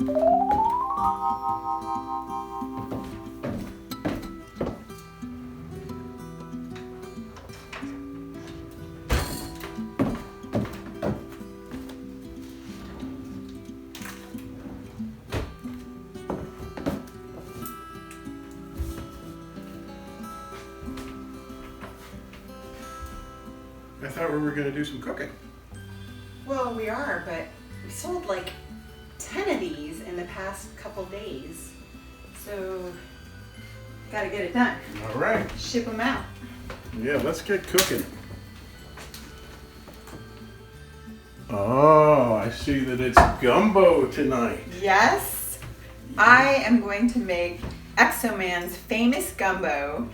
I thought we were going to do some cooking. Well, we are, but we sold like 10 of these in the past couple days. So, gotta get it done. All right. Ship them out. Yeah, let's get cooking. Oh, I see that it's gumbo tonight. Yes, I am going to make Exoman's famous gumbo,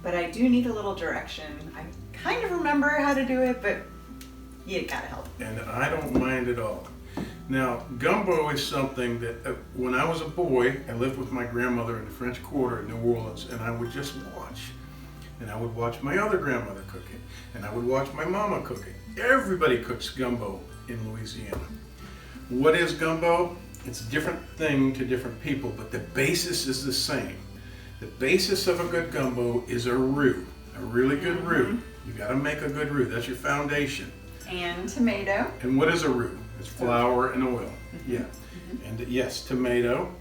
but I do need a little direction. I kind of remember how to do it, but you gotta help. And I don't mind at all. Now, gumbo is something that when I was a boy, I lived with my grandmother in the French Quarter in New Orleans, and I would just watch. And I would watch my other grandmother cook it, and I would watch my mama cook it. Everybody cooks gumbo in Louisiana. What is gumbo? It's a different thing to different people, but the basis is the same. The basis of a good gumbo is a roux, a really good roux. You gotta make a good roux, that's your foundation. And tomato. And what is a roux? It's flour and oil. Yeah. And yes, tomato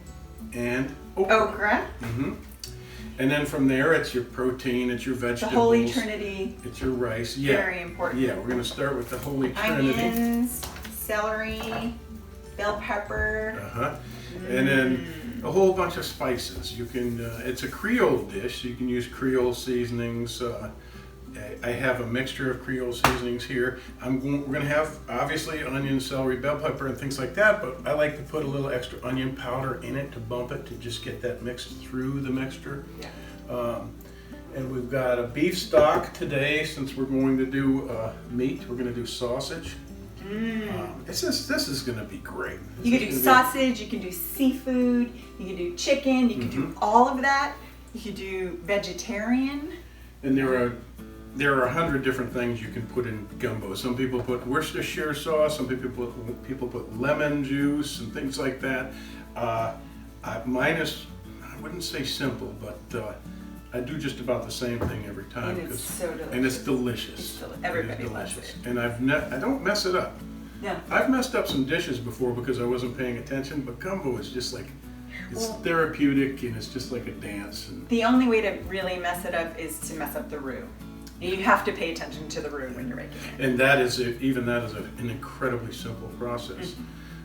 and okra. And then from there, it's your protein, it's your vegetables. The Holy Trinity. It's your rice. Yeah. Very important. Yeah, we're going to start with the Holy Trinity. Onions, celery, bell pepper. And then a whole bunch of spices. You can. It's a Creole dish. So you can use Creole seasonings. I have a mixture of Creole seasonings here. We're going to have obviously onion, celery, bell pepper, and things like that. But I like to put a little extra onion powder in it to bump it, to just get that mixed through the mixture. Yeah. And we've got a beef stock today. Since we're going to do meat, we're going to do sausage. This is going to be great. You can do sausage. You can do seafood. You can do chicken. You can do all of that. You can do vegetarian. And there are 100 different things you can put in gumbo. Some people put Worcestershire sauce, some people put lemon juice and things like that. Mine is, I wouldn't say simple, but I do just about the same thing every time. And it's so delicious. And it's delicious. Everybody loves it. And I don't mess it up. Yeah. I've messed up some dishes before because I wasn't paying attention, but gumbo is just like, it's therapeutic and it's just like a dance. And the only way to really mess it up is to mess up the roux. You have to pay attention to the roux when you're making it. And that is an incredibly simple process.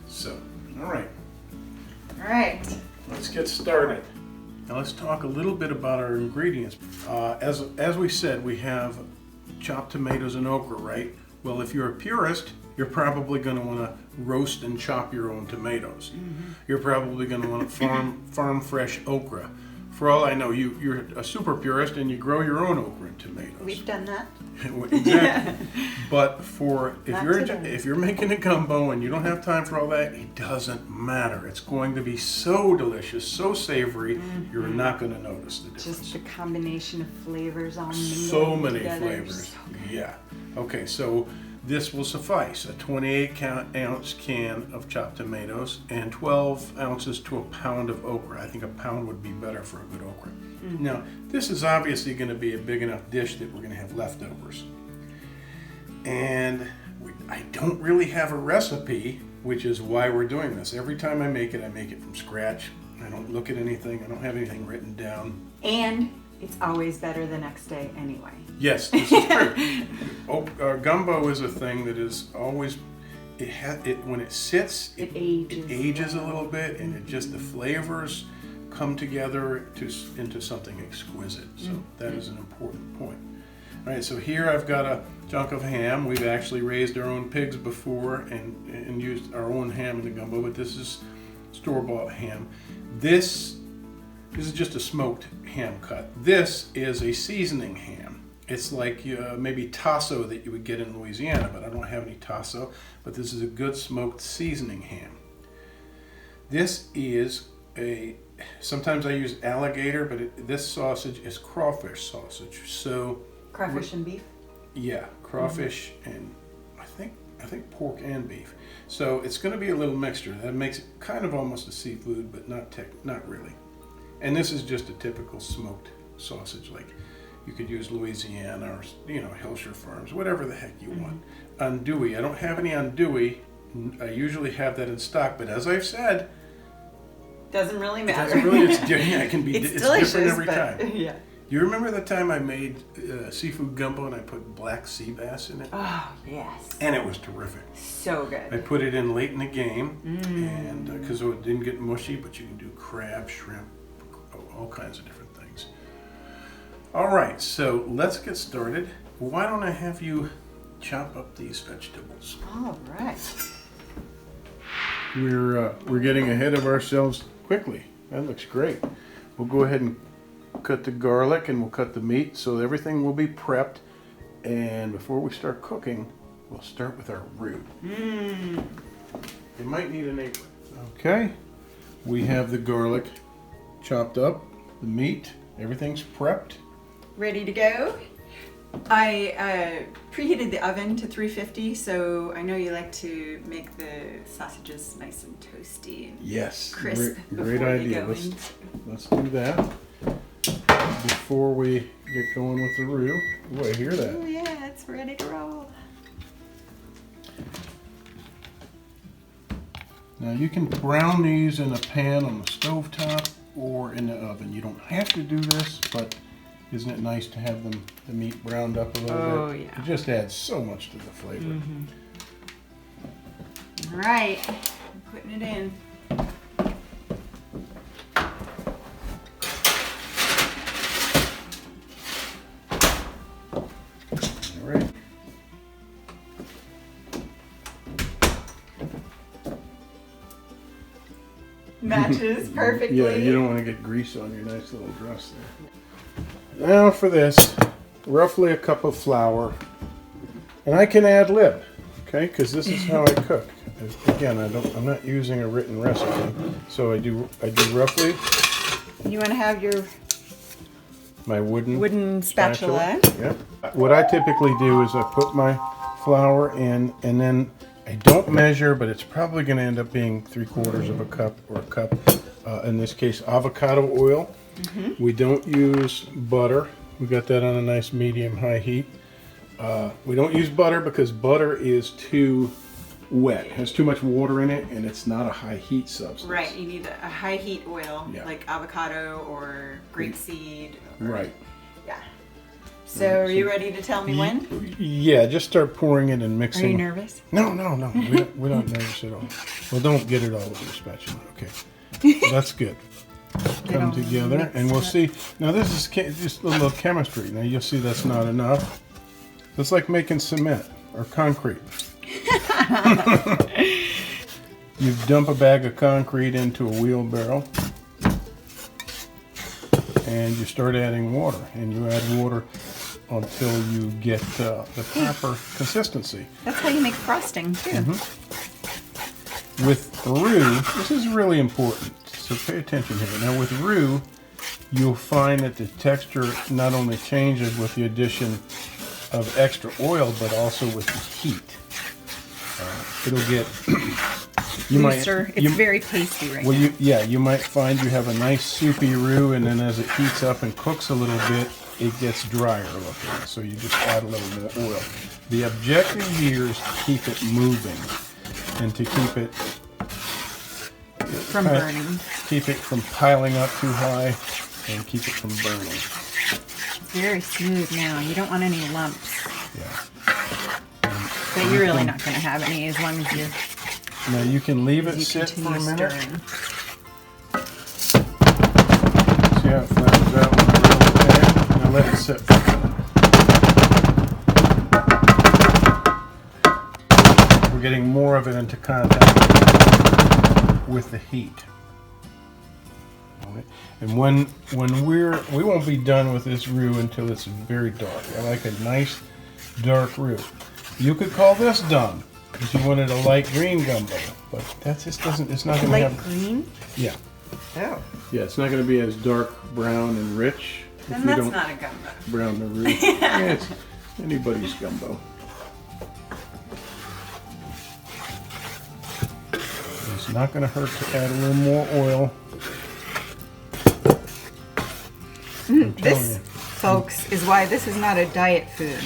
So, all right. All right. Let's get started. Now let's talk a little bit about our ingredients. As we said, we have chopped tomatoes and okra, right? Well, if you're a purist, you're probably going to want to roast and chop your own tomatoes. You're probably going to want farm fresh okra. For all I know, you're a super purist and you grow your own okra and tomatoes. We've done that. Exactly. But if you're making a gumbo and you don't have time for all that, it doesn't matter. It's going to be so delicious, so savory, you're not going to notice the difference. Just the combination of flavors on so many flavors. So yeah. Okay, so this will suffice. A 28-ounce can of chopped tomatoes and 12 ounces to a pound of okra. I think a pound would be better for a good okra. Now, this is obviously going to be a big enough dish that we're going to have leftovers. And I don't really have a recipe, which is why we're doing this. Every time I make it from scratch. I don't look at anything. I don't have anything written down. And it's always better the next day anyway. Yes, this is true. Gumbo is a thing that is always, when it sits, it ages a little bit, and the flavors come together into something exquisite. So that is an important point. All right, so here I've got a chunk of ham. We've actually raised our own pigs before and used our own ham in the gumbo, but this is store-bought ham. This is just a smoked ham cut. This is a seasoning ham. It's like maybe tasso that you would get in Louisiana, but I don't have any tasso. But this is a good smoked seasoning ham. This is sometimes I use alligator, but this sausage is crawfish sausage. So crawfish and beef? Yeah, crawfish and I think I think pork and beef. So it's going to be a little mixture. That makes it kind of almost a seafood, but not really. And this is just a typical smoked sausage, like you could use Louisiana or, you know, Hillshire Farms, whatever the heck you want. Andouille. I don't have any andouille. I usually have that in stock, but as I've said, doesn't really matter. Doesn't really. It can be. It's different every time. Yeah. You remember the time I made seafood gumbo and I put black sea bass in it? Oh yes. And it was terrific. So good. I put it in late in the game, and because it didn't get mushy, but you can do crab, shrimp, all kinds of different things. All right, so let's get started. Why don't I have you chop up these vegetables? All right. We're getting ahead of ourselves quickly. That looks great. We'll go ahead and cut the garlic and we'll cut the meat, so everything will be prepped. And before we start cooking, we'll start with our roux. You might need an apron. Okay, we have the garlic chopped up, the meat, everything's prepped. Ready to go? I preheated the oven to 350, so I know you like to make the sausages nice and toasty and yes, crisp. Great idea. Let's do that before we get going with the roux. Oh, I hear that. Oh yeah, it's ready to roll. Now you can brown these in a pan on the stovetop or in the oven. You don't have to do this, but isn't it nice to have the meat browned up a little bit? Oh yeah. It just adds so much to the flavor. All right, I'm putting it in. All right. Matches perfectly. Yeah, you don't want to get grease on your nice little dress there. Now for this, roughly a cup of flour, and I can ad lib, okay? Because this is how I cook. Again, I'm not using a written recipe, so I do roughly. You want to have your my wooden spatula. Yep. What I typically do is I put my flour in, and then I don't measure, but it's probably going to end up being 3/4 of a cup or a cup. In this case, avocado oil. We don't use butter. We got that on a nice medium-high heat. We don't use butter because butter is too wet. It has too much water in it, and it's not a high heat substance. Right, you need a high heat oil, Yeah. like avocado or grapeseed. Right. Yeah. So are you ready to tell me when? Yeah, just start pouring it and Are mixing. you nervous? No. We're not nervous at all. Well, don't get it all over your spatula. Okay. That's good. Come together, and we'll see. Now this is just a little chemistry. Now you'll see that's not enough. It's like making cement or concrete. You dump a bag of concrete into a wheelbarrow, and you start adding water, and you add water until you get the proper consistency. That's how you make frosting too. With roux, this is really important, so pay attention here. Now with roux, you'll find that the texture not only changes with the addition of extra oil, but also with the heat. It'll get It's very pasty right now. You might find you have a nice soupy roux, and then as it heats up and cooks a little bit, it gets drier looking. So you just add a little more oil. The objective here is to keep it moving and to keep it From burning. Keep it from piling up too high and keep it from burning. It's very smooth now. You don't want any lumps. Yeah. But you're really not going to have any as long as you Now you can leave it sit for a minute. stirring. See how it flattens out when I roll the pan? Now let it sit for a minute. We're getting more of it into contact with the heat. And when we won't be done with this roux until it's very dark. I like a nice dark roux. You could call this done if you wanted a light green gumbo, but that just doesn't. It's not going to have Light green? Yeah. Oh. Yeah, it's not going to be as dark brown and rich Then if you that's don't not a gumbo. brown the roux. Yeah, it's anybody's gumbo. It's not going to hurt to add a little more oil. This, folks, is why this is not a diet food.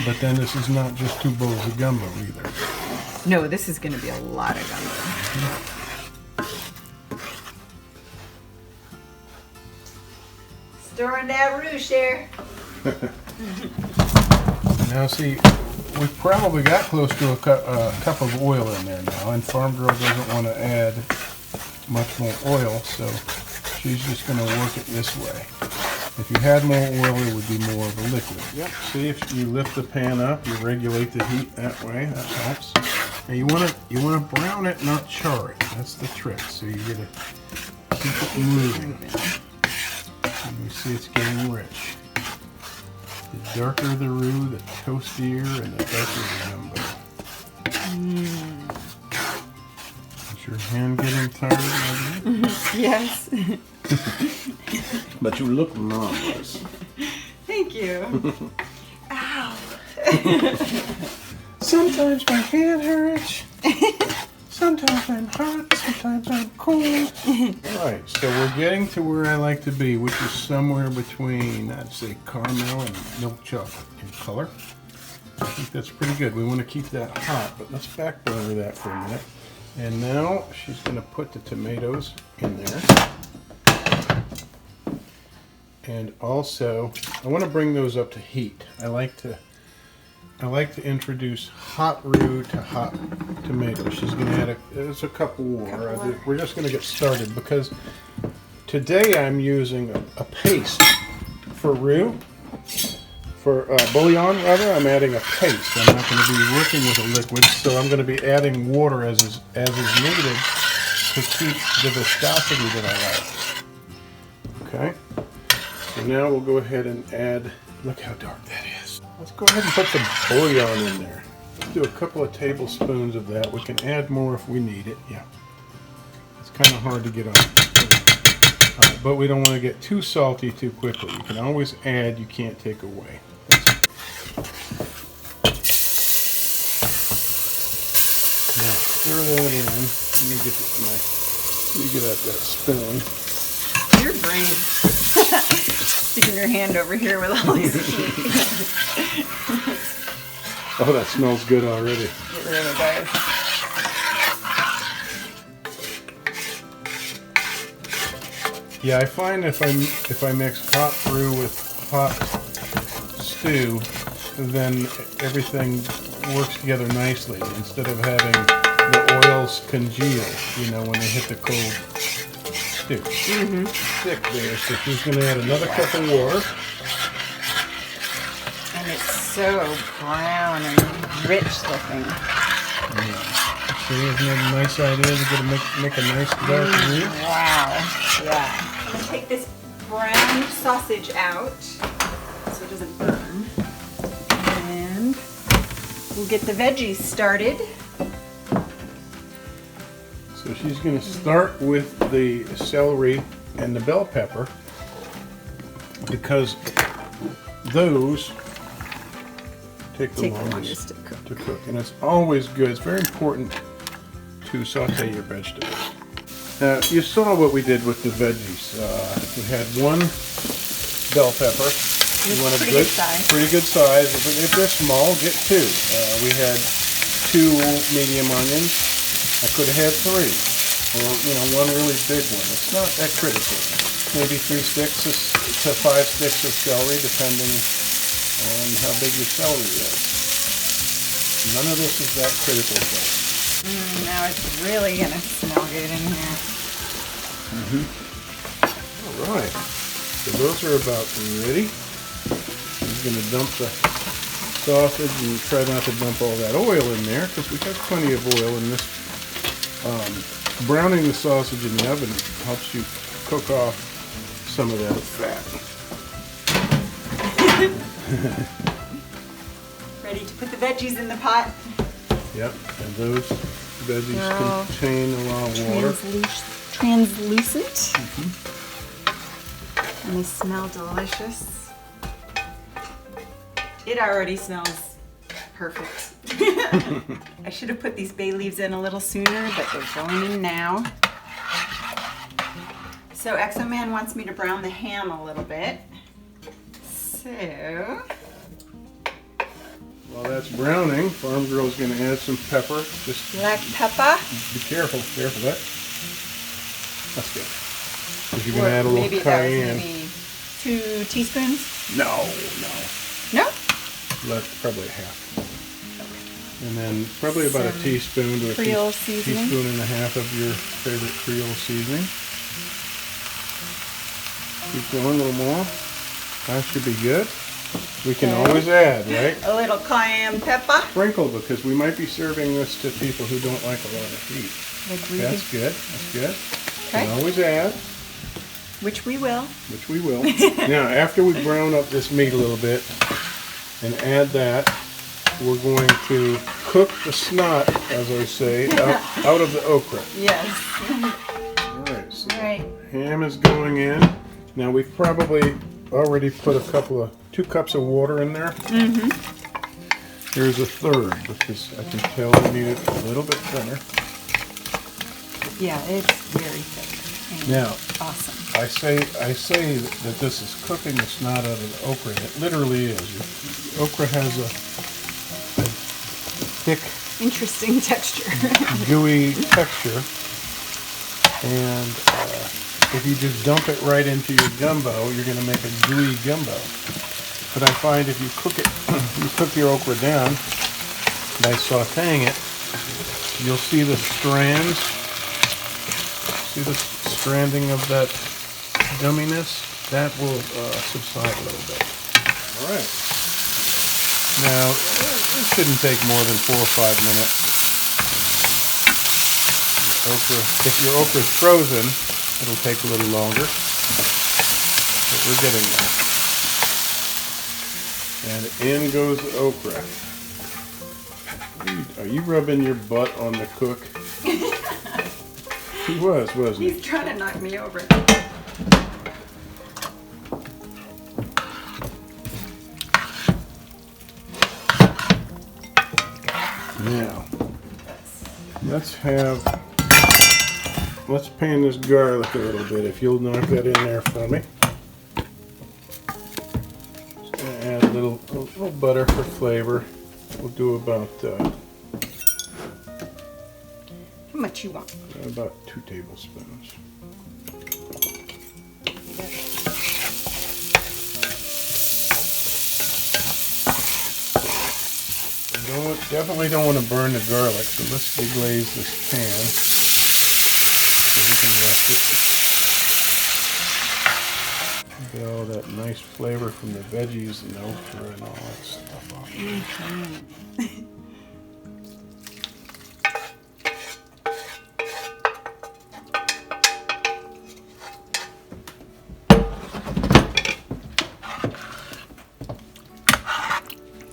But then this is not just 2 bowls of gumbo either. No, this is going to be a lot of gumbo. Stir in that roux, Cher. Now see, we've probably got close to a cup of oil in there now, and Farm Girl doesn't want to add much more oil, so she's just going to work it this way. If you had more oil, it would be more of a liquid. Yep. See, if you lift the pan up, you regulate the heat that way. That helps. Now you want to brown it, not char it. That's the trick. So you got to keep it moving. And you see it's getting rich. The darker the roux, the toastier, and the darker the gumbo. Is your hand getting tired, Margaret? Yes. But you look marvelous. Thank you. Ow. Sometimes my hand hurts. Sometimes I'm hot. Sometimes I'm cold. Alright, so we're getting to where I like to be, which is somewhere between, I'd say, caramel and milk chocolate in color. I think that's pretty good. We want to keep that hot, but let's back burner that for a minute. And now she's going to put the tomatoes in there. And also, I want to bring those up to heat. I like to introduce hot roux to hot tomatoes. She's going to add a cup of water. We're just going to get started because today I'm using a paste for roux. For bullion, rather, I'm adding a paste. I'm not going to be working with a liquid, so I'm going to be adding water as is needed to keep the viscosity that I like. Okay. So now we'll go ahead and add. Look how dark that is. Let's go ahead and put some bullion in there. Let's do a couple of tablespoons of that. We can add more if we need it. Yeah. It's kind of hard to get on. But we don't want to get too salty too quickly. You can always add, you can't take away. Now stir that in. Let me get out that spoon. You're brave. Sticking your hand over here with all these teeth. Oh, that smells good already. It really does. Yeah, I find if I mix hot roux with hot stew, then everything works together nicely instead of having the oils congeal, when they hit the cold stew. Thick there, so she's going to add another cup of water. And it's so brown and rich looking. Yeah. So isn't that a nice idea to make a nice dark roux? Wow. Yeah. I'm going to take this brown sausage out so it doesn't burn. And we'll get the veggies started. So she's going to start with the celery and the bell pepper because those take the longest to cook. And it's always good. It's very important to saute your vegetables. Now, you saw what we did with the veggies. We had one bell pepper. You want a pretty good size. If they're small, get 2. We had 2 medium onions. I could have had 3, or one really big one. It's not that critical. Maybe 3 sticks to 5 sticks of celery, depending on how big your celery is. None of this is that critical, folks. Now it's really gonna smell good in here. All right. So those are about ready. I'm going to dump the sausage and try not to dump all that oil in there because we got plenty of oil in this. Browning the sausage in the oven helps you cook off some of that fat. Ready to put the veggies in the pot? Yep, and those veggies contain a lot of water. Translucent. And they smell delicious. It already smells perfect. I should have put these bay leaves in a little sooner, but they're going in now. So Exoman wants me to brown the ham a little bit. So... While that's browning, Farm Girl's going to add some pepper. Just black pepper. be careful, careful that. That's good. Because you're going to add a little maybe cayenne. Maybe 2 teaspoons? No. No? Probably half. And then probably about a teaspoon to a Creole seasoning. teaspoon and a half of your favorite Creole seasoning. Keep going a little more. That should be good. We can always add, right? A little cayenne pepper. Sprinkle, because we might be serving this to people who don't like a lot of heat. Like we That's good. That's good. Okay. Can always add. Which we will. Which we will. Now, after we brown up this meat a little bit and add that, we're going to cook the snot, as I say, out of the okra. Yes. All right. So All right. ham is going in. Now we've probably already put 2 cups of water in there. Mm-hmm. Here's a third, because I can tell we need it a little bit thinner. Yeah, it's very thick. And Now, awesome. I say that this is cooking the snot out of the okra, and it literally is. The okra has a thick, Interesting texture. gooey texture, and if you just dump it right into your gumbo, you're going to make a gooey gumbo. But I find if you cook your okra down by sautéing it, you'll see the strands. See the stranding of that gumminess? That will subside a little bit. All right. Now, it shouldn't take more than 4 or 5 minutes. If your okra is frozen, it'll take a little longer, but we're getting there. And in goes the okra. Are you rubbing your butt on the cook? He was, wasn't he? He's trying to knock me over. Now, let's pan this garlic a little bit, if you'll knock that in there for me. Just gonna add a little butter for flavor. We'll do about How much you want? 2 tablespoons. Definitely don't want to burn the garlic, so let's deglaze this pan. Get all that nice flavor from the veggies and okra and all that stuff off.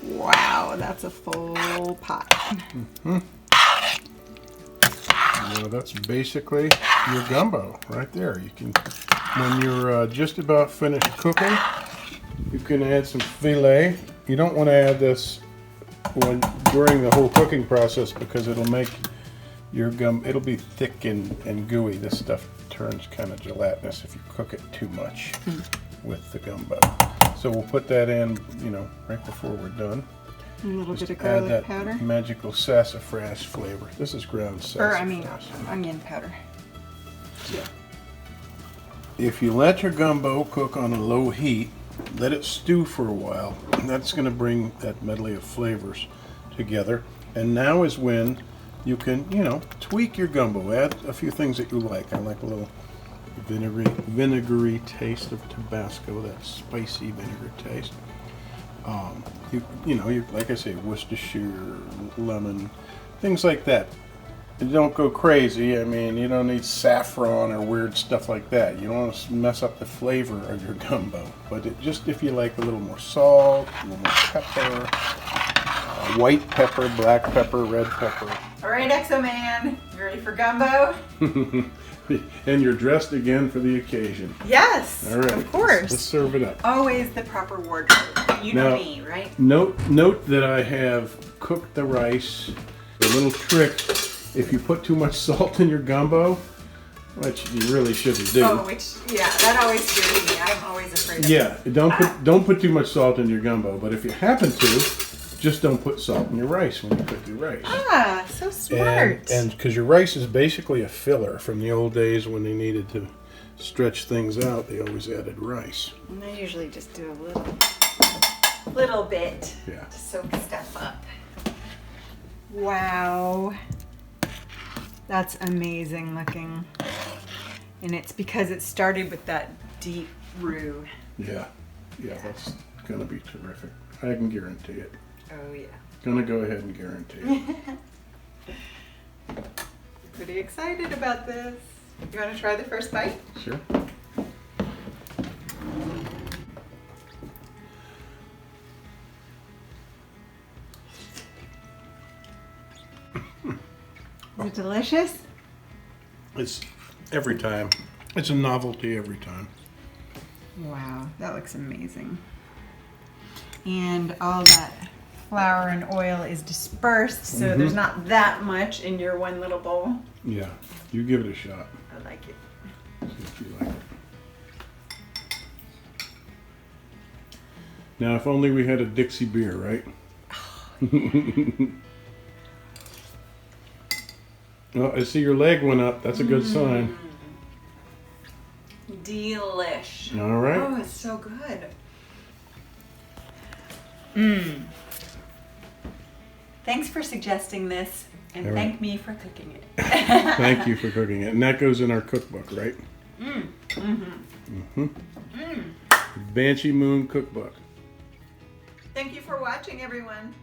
Wow, that's a full pot. Mm-hmm. Well, that's basically your gumbo right there. You can, when you're just about finished cooking, you can add some filé. You don't want to add this during the whole cooking process, because it'll make your it'll be thick and gooey. This stuff turns kind of gelatinous if you cook it too much with the gumbo. So we'll put that in, right before we're done. A little Just bit of garlic add that powder. magical sassafras flavor. This is ground sassafras. Onion powder. Yeah. If you let your gumbo cook on a low heat, let it stew for a while. That's going to bring that medley of flavors together. And now is when you can, tweak your gumbo. Add a few things that you like. I like a little vinegary taste of Tabasco, that spicy vinegar taste. Like I say, Worcestershire, lemon, things like that. And don't go crazy. I mean, you don't need saffron or weird stuff like that. You don't want to mess up the flavor of your gumbo. But just if you like a little more salt, a little more pepper, white pepper, black pepper, red pepper. All right, Exoman, you ready for gumbo? And you're dressed again for the occasion. Yes, All right, of course. Let's serve it up. Always the proper wardrobe. You know me, right? Note that I have cooked the rice. A little trick, if you put too much salt in your gumbo, which you really shouldn't do. Oh, that always scares me. I'm always afraid of Yeah, don't put too much salt in your gumbo, but if you happen to, just don't put salt in your rice when you cook your rice. Ah, so smart. And because your rice is basically a filler from the old days when they needed to stretch things out, they always added rice. And I usually just do a little bit to soak stuff up. Wow. That's amazing looking. And it's because it started with that deep roux. Yeah, that's gonna be terrific. I can guarantee it. Oh yeah. Gonna go ahead and guarantee it. Pretty excited about this. You want to try the first bite? Sure. Is it delicious? It's every time. It's a novelty every time. Wow, that looks amazing. And all that flour and oil is dispersed, so there's not that much in your one little bowl. Yeah, you give it a shot. I like it. See if you like it. Now, if only we had a Dixie beer, right? Oh, I see your leg went up. That's a good sign. Delish. All right. Oh, it's so good. Thanks for suggesting this, and thank me for cooking it. Thank you for cooking it. And that goes in our cookbook, right? Banshee Moon Cookbook. Thank you for watching, everyone.